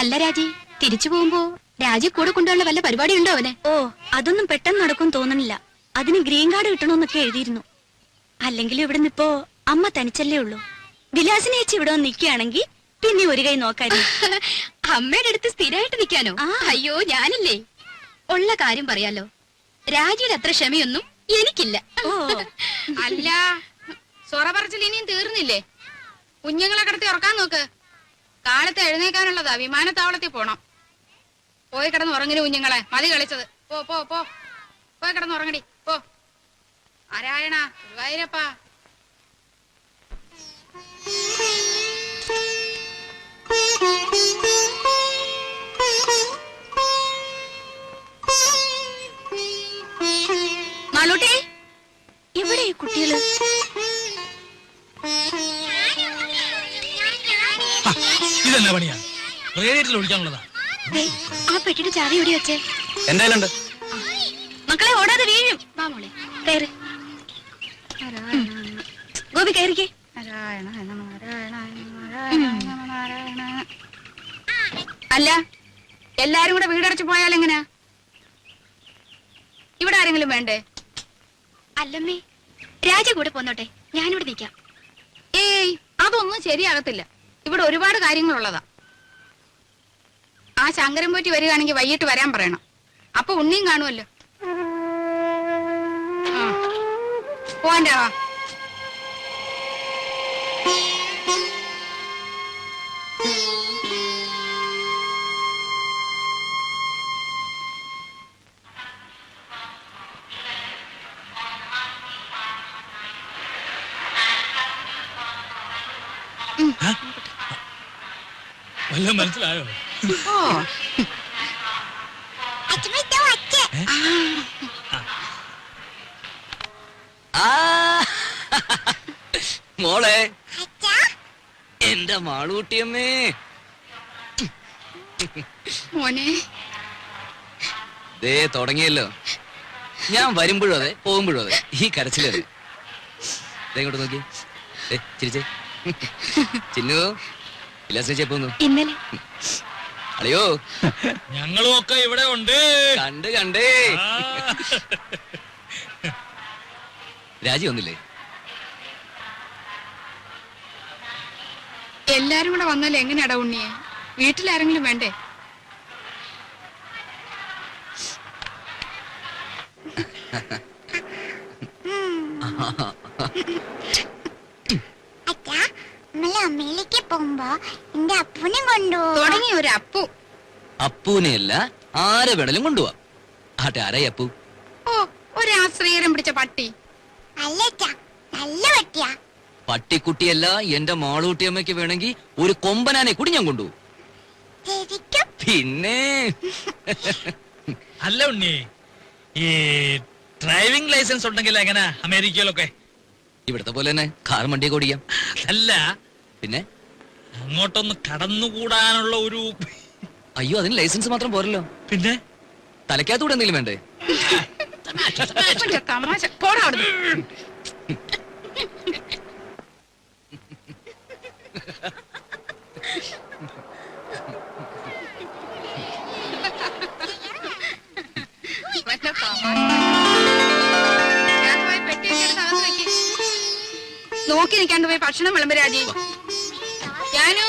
അല്ല രാജി, തിരിച്ചു പോകുമ്പോ രാജി കൂടെ കൊണ്ടുള്ള വല്ല പരിപാടി ഉണ്ടോ അവനെ? ഓ, അതൊന്നും പെട്ടെന്ന് നടക്കും തോന്നണില്ല. അതിന് ഗ്രീൻ കാർഡ് കിട്ടണമെന്നൊക്കെ എഴുതിയിരുന്നു. അല്ലെങ്കിൽ ഇവിടെ നിപ്പോ അമ്മ തനിച്ചല്ലേ ഉള്ളൂ. വിലാസിനെ ചേച്ചി ഇവിടെ വന്ന് നിൽക്കുകയാണെങ്കിൽ പിന്നെ ഒരു കൈ നോക്കായിരുന്നു. അമ്മയുടെ അടുത്ത് സ്ഥിരമായിട്ട് നിൽക്കാനോ? അയ്യോ, ഞാനില്ലേ. ഉള്ള കാര്യം പറയാലോ, രാജിയുടെ അത്ര ക്ഷമയൊന്നും എനിക്കില്ല. ഓ അല്ല, സൊറ പറച്ചിൽ ഇനിയും തീർന്നില്ലേ? കുഞ്ഞുങ്ങളെ കിടത്തി ഉറക്കാൻ നോക്ക്. കാലത്ത് എഴുന്നേക്കാനുള്ളതാ, വിമാനത്താവളത്തിൽ പോണം. പോയി കിടന്ന് ഉറങ്ങിന് കുഞ്ഞുങ്ങളെ, മതി കളിച്ചത്. പോ പോ പോ, പോയി കിടന്ന് ഉറങ്ങടി പോ. നാരായണ ഗുരുവായൂരപ്പാ. മാളൂട്ടി, എവിടെ ഈ കുട്ടികള്? ഇതെന്നാ പണിയാ? റേഡിയേറ്ററിൽ ഒഴിക്കാനുള്ളതാ. ആ പെട്ടിയുടെ ചാവി എവിടെ വെച്ചേ? എന്തായാലും മക്കളെ, ഓടാതെ വീഴും. വാ മോളെ, കയറി. ഗോപി കയറിക്കേ. അല്ല, എല്ലാരും കൂടെ വീടടച്ചു പോയാൽ എങ്ങനെയാ? ഇവിടെ ആരെങ്കിലും വേണ്ടേ? അല്ലമ്മേ, രാജി കൂടെ പോന്നോട്ടെ, ഞാനിവിടെ നിൽക്കാം. ഏയ്, അതൊന്നും ശരിയാകത്തില്ല. ഇവിടെ ഒരുപാട് കാര്യങ്ങളുള്ളതാ. ആ ശങ്കരൻ പോറ്റി വരികയാണെങ്കിൽ വൈകിട്ട് വരാൻ പറയണം. അപ്പൊ ഉണ്ണിയും കാണുമല്ലോ. പോവാൻ്റെ വാ. വല്ലതും മനസ്സിലായോ? ഓ, മോളെ, എന്റെ മാളൂട്ടിയമ്മേ. മോനെ, ദേ തുടങ്ങിയല്ലോ. ഞാൻ വരുമ്പോഴും അതെ, പോകുമ്പോഴും അതെ, ഈ കരച്ചിലല്ലേ. ഇങ്ങോട്ട് നോക്കി, ചിരിച്ചേ. ചിന്നു, വിലാസിനെ പോന്നു. ഇന്നലെ അളിയോ, ഞങ്ങളും ഒക്കെ ഇവിടെ ഉണ്ട്. കണ്ടേ. രാജി ഒന്നില്ലേ? എല്ലാരും കൂടെ വന്നാൽ എങ്ങനെയാടാ ഉണ്ണിയെ? വീട്ടിലാരെങ്കിലും വേണ്ടേ? അമ്മയിലേക്ക് പോകുമ്പോ എന്റെ അപ്പൂനെ കൊണ്ടുപോ. തുടങ്ങി ഒരു അപ്പു. അപ്പൂനെയല്ല, ആരെ വേണേലും കൊണ്ടുപോവാ. ആട്ടെ, ആരായി അപ്പു? ഓ, ഒരു ആശ്രയരം പിടിച്ച പട്ടി. അല്ല നല്ല പട്ടിയാ. പട്ടിക്കുട്ടിയല്ല, എന്റെ മാളൂട്ടിയമ്മയ്ക്ക് വേണമെങ്കിൽ ഒരു കൊമ്പനാനെ കൂടി ഞാൻ കൊണ്ടുപോകും. ശരിക്കും? പിന്നെ അല്ല ഉണ്ണി, ഈ ഡ്രൈവിംഗ് ലൈസൻസ് ഉണ്ടെങ്കിൽ എങ്ങനെ അമേരിക്കയിലൊക്കെ? ഇവിടത്തെ പോലെ തന്നെ കാർ വണ്ടിയൊക്കെ ഓടിക്കാം. അല്ല, പിന്നെ അങ്ങോട്ടൊന്ന് കടന്നുകൂടാനുള്ള ഒരു... അയ്യോ, അതിന് ലൈസൻസ് മാത്രം പോരല്ലോ. പിന്നെ തലയ്ക്കകത്തൂടെ എന്തെങ്കിലും വേണ്ടേ? തമാശ. പോടാ അവിടുന്ന്. നോക്കി നിൽക്കാണ്ട് പോയി ഭക്ഷണം വിളമ്പ് രാജി. ഞാനോ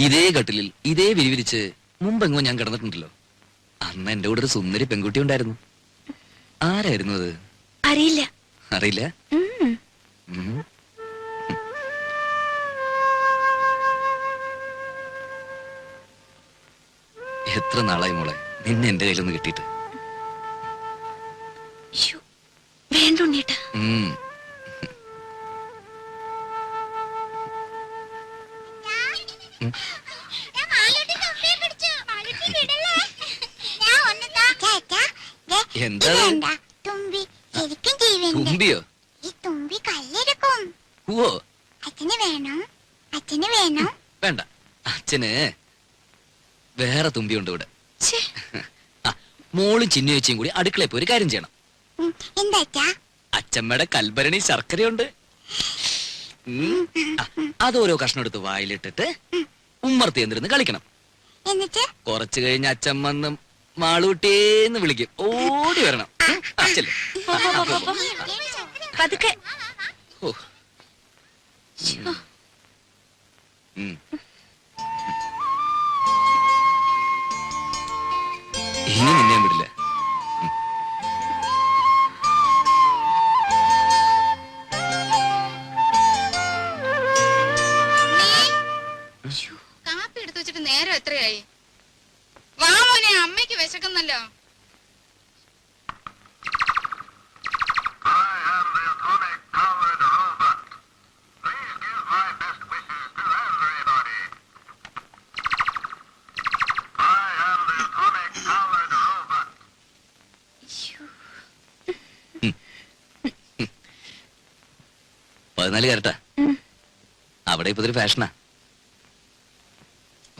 ഇതേ കട്ടിലിൽ ഇതേ വിരിവിരിച്ച് മുമ്പെങ്ങോ ഞാൻ കിടന്നിട്ടുണ്ടല്ലോ. അന്ന് എന്റെ കൂടെ ഒരു സുന്ദരി പെൺകുട്ടി ഉണ്ടായിരുന്നു. ആരായിരുന്നു അത്? അറിയില്ല. അറിയില്ല? എത്ര നാളായി മോളെ നിന്നെ എന്റെ കയ്യിലൊന്ന് കിട്ടിയിട്ട്. ശ്ശോ, വേണ്ട ഉണ്ണീട്ടാ. ഉം. ഞാൻ മാളൂട്ടി തൊപ്പിയെ പിടിച്ചു. മാളൂട്ടി വിടല്ലേ? ഞാൻ ഒന്ന് താ. ചേട്ടാ, ദേ, എന്താ ഇത് ഇത്? കണ്ടാ? തുമ്പി ശരിക്കും ജീവനുണ്ട്. തുമ്പിയോ? ഈ തുമ്പി കല്ലെടുക്കും. ഓ അച്ഛന് വേണം, അച്ഛന് വേണം. വേണ്ട, അച്ഛന് വേറെ തുമ്പിയുണ്ട് ഇവിടെ. ഛേ, ആ, മോളും ചിന്നു ചേച്ചിയും കൂടി അടുക്കളയിൽ പോയി ഒരു കാര്യം ചെയ്യണം. എന്താ അച്ഛാ? അച്ഛമ്മയുടെ കൽഭരണി ശർക്കരയുണ്ട്. ആ, അതോരോ കഷ്ണം എടുത്ത് വായിലിട്ടിട്ട് ഉമ്മർത്തി എന്നിരുന്ന് കളിക്കണം. എന്നിട്ട് കുറച്ചു കഴിഞ്ഞ് അച്ഛൻ വന്ന് മാളൂട്ടേന്ന് വിളിക്കും. ഓടി വരണം. ചെല്ല്. പതുക്കെ. ഓ. ഉം. ഇനി നിന്നെ ഞാൻ വിടില്ല. കാപ്പി എടുത്തു വെച്ചിട്ട് നേരം എത്രയായി? വാ മോനെ, അമ്മയ്ക്ക് വിശക്കുന്നല്ലോ. പതിനാല് കരട്ടാ. അവിടെ ഇപ്പൊ ഇതൊരു ഫാഷനാ.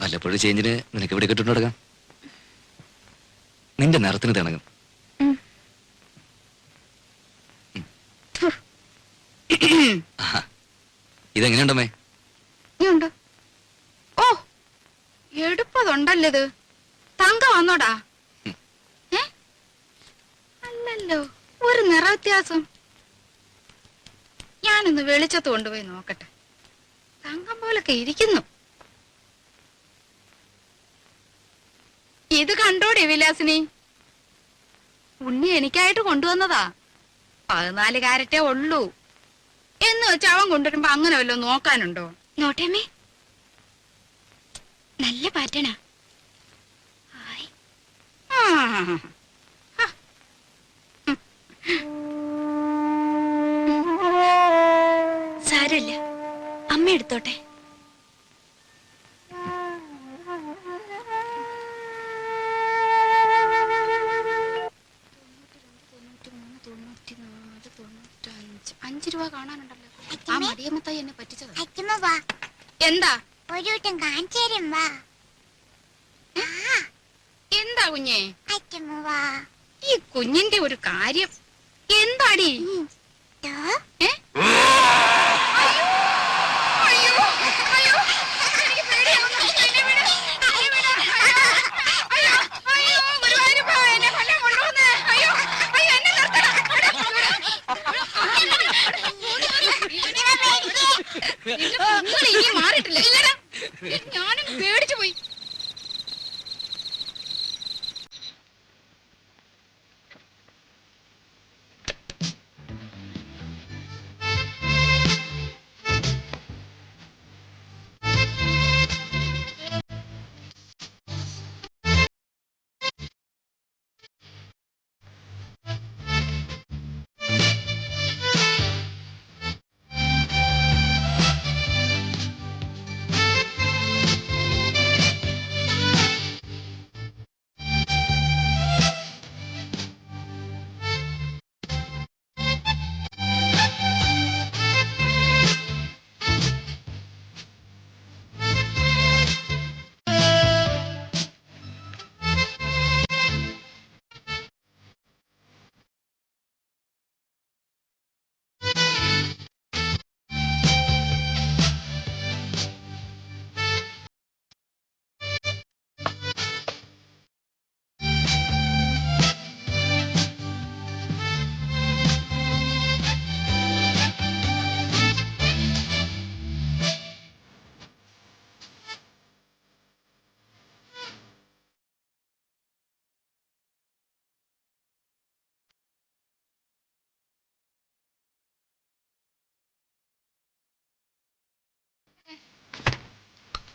വല്ലപ്പോഴും ചേഞ്ചിന് നിനക്ക് ഇവിടെ കിട്ടുന്നു നടക്കാം. നിന്റെ നിറത്തിന് തിണങ്ങും. ആഹാ. ഇതെങ്ങനെയുണ്ടമ്മേ? ഇനിയുണ്ടോ? ഓ, എടുപ്പതുണ്ടല്ലോ ഇത്. തങ്ക വന്നോടാ? ഏ? അല്ലല്ലോ, ഒരു നിറ വ്യത്യാസം. ഞാനൊന്ന് വെളിച്ചത്ത് കൊണ്ടുപോയി നോക്കട്ടെ. തങ്കം പോലൊക്കെ ഇരിക്കുന്നു. ഇത് കണ്ടോടെ വിലാസിനി? ഉണ്ണി എനിക്കായിട്ട് കൊണ്ടുവന്നതാ. 14 കാരറ്റേ ഉള്ളൂ എന്ന് വെച്ച് അവൻ കൊണ്ടുവരുമ്പോ അങ്ങനെ വല്ലതും നോക്കാനുണ്ടോ? നോട്ടേമ്മേ, നല്ല പാറ്റണാ. ഹായ്. ആ. സാരമില്ല, അമ്മ എടുത്തോട്ടെ. $5 കാണാനുണ്ടല്ലോ. ആ മടിയമ്മത്തായി എന്നെ പറ്റിച്ചത്. അച്ഛമ്മ വാ, എന്താ? ഒരു വട്ടം കാണിച്ചു തരും വാ. എന്താ കുഞ്ഞേ? അച്ഛമ്മ വാ. ഈ കുഞ്ഞിന്റെ ഒരു കാര്യം എന്താടി? ദോ, ഏ? അയ്യോ, അയ്യോ, അയ്യോ, എനിക്ക് പേടിയാവുന്നു. എന്നെ വിട്, എന്നെ വിട്. അയ്യോ, അയ്യോ, ഗുരുവായൂരപ്പാ, എന്നെ കൊല്ലാൻ കൊണ്ടുവന്നേ. അയ്യോ, അയ്യോ, എന്നെ നിർത്തണം. നിങ്ങൾ ഇനി മാറിയിട്ടില്ല. ഇല്ലടാ, ഞാനും പേടിച്ചു പോയി.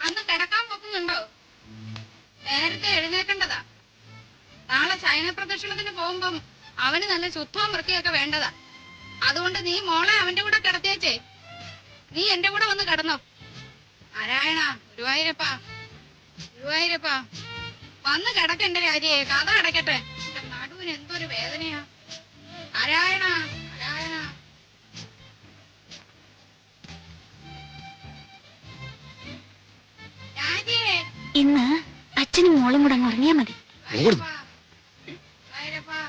അന്ന് കിടക്കാൻ പോകുന്നുണ്ടോ? നേരത്തെ എഴുന്നേക്കേണ്ടതാ. നാളെ ശയന പ്രദക്ഷിണത്തിന് പോകുമ്പം അവന് നല്ല ശുദ്ധവും വൃത്തിയൊക്കെ വേണ്ടതാ. അതുകൊണ്ട് നീ മോളെ അവന്റെ കൂടെ കിടത്തിയേച്ചേ. നീ എന്റെ കൂടെ വന്ന് കിടന്നോ. നാരായണ, ഗുരുവായൂരപ്പാ, ഗുരുവായൂരപ്പാ, വന്ന് കിടക്കണ്ട രാജിയെ. കഥ അടയ്ക്കട്ടെ. എന്റെ നടുവിന് എന്തൊരു വേദനയാ. നാരായണ, നാരായണ. രാജിയെ, ഇന്ന് അച്ഛനും മോളും കൂടെ അങ്ങ് ഉറങ്ങിയാ മതി. ഗുരുവായൂരപ്പാ, ഗുരുവായൂരപ്പാ.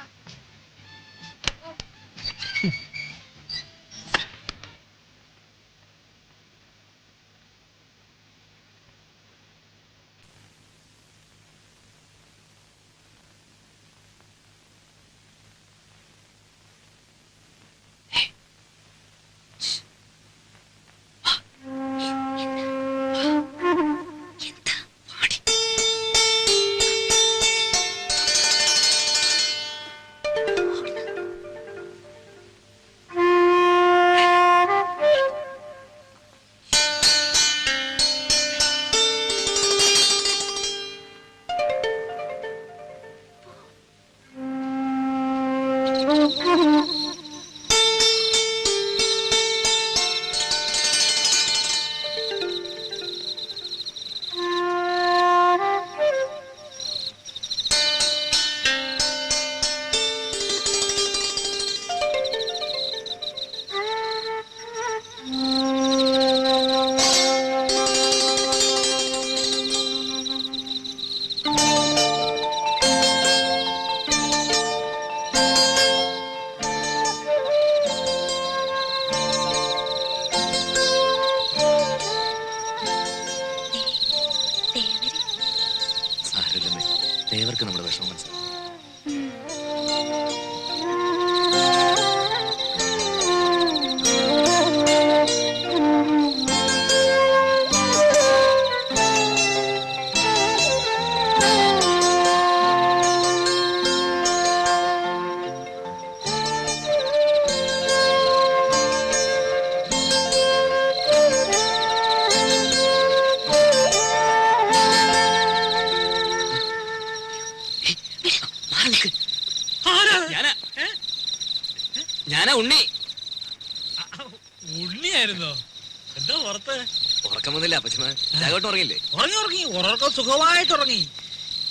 സാരമില്ലമ്മേ, ദേവർക്ക് നമ്മുടെ വിഷമം മനസ്സിലാവും. ഞാനാ ഉണ്ണി. ഉണ്ണിയായിരുന്നോ? എന്താ പുറത്ത്? ഉറക്കം വന്നില്ല അപ്പച്ചമ്മ. രാഘവട്ടം ഉറങ്ങില്ലേ? ഉറങ്ങി ഉറക്കം സുഖമായിട്ട് ഉറങ്ങി.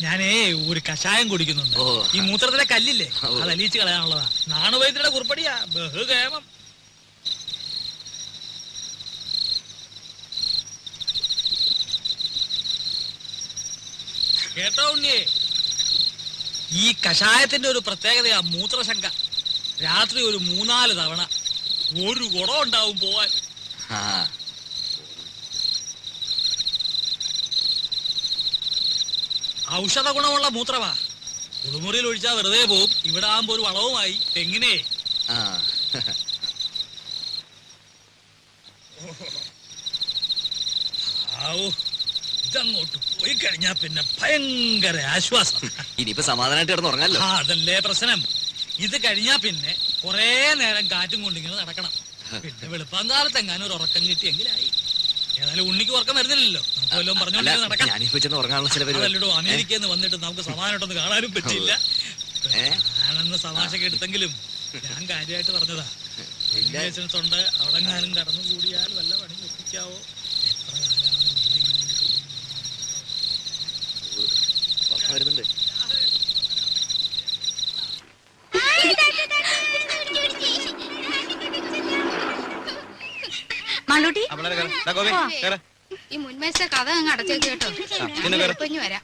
ഞാനേ ഒരു കഷായം കുടിക്കുന്നുണ്ട്. ഓ. ഈ മൂത്രത്തിലെ കല്ലില്ലേ, ഓ. അത് അലിയിച്ച് കളയാനുള്ളതാ. നാണുവൈദ്യരുടെ കുറിപ്പടിയാ, ബഹുകേമം. കേട്ടോ ഉണ്ണിയെ, ഈ കഷായത്തിന്റെ ഒരു പ്രത്യേകതയാ മൂത്രശങ്ക. രാത്രി ഒരു 3-4 തവണ ഒരു കുടം ഉണ്ടാവും പോവാൻ. ആ, ഔഷധ ഗുണമുള്ള മൂത്രമാ. കുളിമുറിയിൽ ഒഴിച്ചാൽ വെറുതെ പോവും. ഇവിടെ ആകുമ്പോ ഒരു വളവുമായി. എങ്ങനെ? ആ. ഇതങ്ങോട്ട് പോയി കഴിഞ്ഞാ പിന്നെ ഭയങ്കര ആശ്വാസം. ഇനിയിപ്പോ സമാധാനമായിട്ട് കിടന്ന് ഉറങ്ങാലോ. അതല്ലേ പ്രശ്നം. ഇത് കഴിഞ്ഞാ പിന്നെ കൊറേ നേരം കാറ്റും കൊണ്ടിങ്ങനെ നടക്കണം. പിന്നെ വെളുപ്പാങ്കാലത്തെങ്ങാനും ഒരു ഉറക്കം കിട്ടിയെങ്കിലായി. ഏതായാലും ഉണ്ണിക്ക് ഉറക്കം വരുന്നില്ലല്ലോ. നമുക്ക് വല്ലതും പറഞ്ഞോണ്ട് നടക്കാം. ഞാനിപ്പോ ചെന്ന് ഉറങ്ങാനുള്ള ചില പരിപാടി. അതല്ലോ, അമേരിക്കയിൽ നിന്ന് വന്നിട്ട് നമുക്ക് സമാധാനമായിട്ടൊന്ന് കാണാനും പറ്റില്ല. ഏ? ഞാനെന്ന് തമാശക്ക് എടുത്തെങ്കിലും ഞാൻ കാര്യമായിട്ട് പറഞ്ഞതാ. റിലേഷൻസ് ഉണ്ട്. അവിടെങ്ങാനും കടന്നു കൂടിയാൽ വല്ല പണി ഒപ്പിക്കാവോ? എത്ര കാലമാണ് ഉറക്കം വരുന്നുണ്ട്. മാളൂട്ടി, ഈ മുൻമേശ കഥ അങ്ങ് അടച്ചേക്ക് കേട്ടോ. ഇനി വരാം.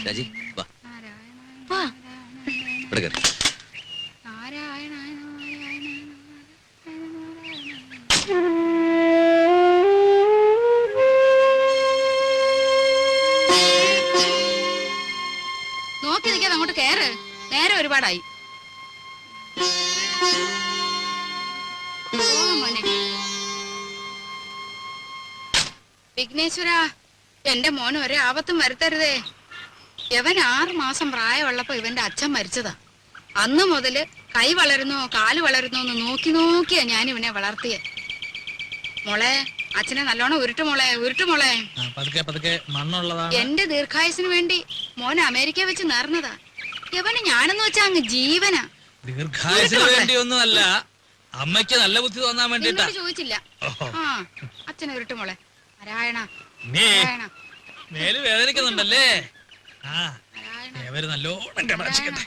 രാജി വാ, വാ. ഇവിടെ കയറി. നോക്കി നിൽക്കാതെ അങ്ങോട്ട് കേറ്. നേരെ ഒരുപാടായി. വിഘ്നേശ്വര, എന്റെ മോന് ഒരേ ആപത്തും വരുത്തരുതേ. ഇവൻ 6 മാസം പ്രായമുള്ളപ്പോ ഇവന്റെ അച്ഛൻ മരിച്ചതാ. അന്ന് മുതല് കൈ വളരുന്നോ കാല് വളരുന്നോ എന്ന് നോക്കി നോക്കിയാ ഞാൻ ഇവനെ വളർത്തിയെ. മോളെ, അച്ഛനെ നല്ലോണം ഉരുട്ടുമോളെ ഉരുട്ടുമോളെ. ആ, പതുക്കെ പതുക്കെ മണ്ണുള്ളതാണ്. എന്റെ ദീർഘായുസിന് വേണ്ടി മോൻ അമേരിക്ക വെച്ച് നേർന്നതാ. യവന് ഞാനെന്ന് വെച്ചാ അങ്ങ് ജീവനാ. ദീർഘായുസിന് വേണ്ടിയൊന്നുമല്ല, അമ്മയ്ക്ക് നല്ല ബുദ്ധി തോന്നാൻ വേണ്ടിട്ടാ. എന്നോട് ചോദിച്ചില്ല. ആ അച്ഛനെ ഉരുട്ടുമോളെ. നാരായണ നീ നാരായണ മേല് വേദനിക്കുന്നുണ്ടല്ലേ? ആ നാരായണ. ഏവര് നല്ലോണം കടാക്ഷിക്കട്ടെ.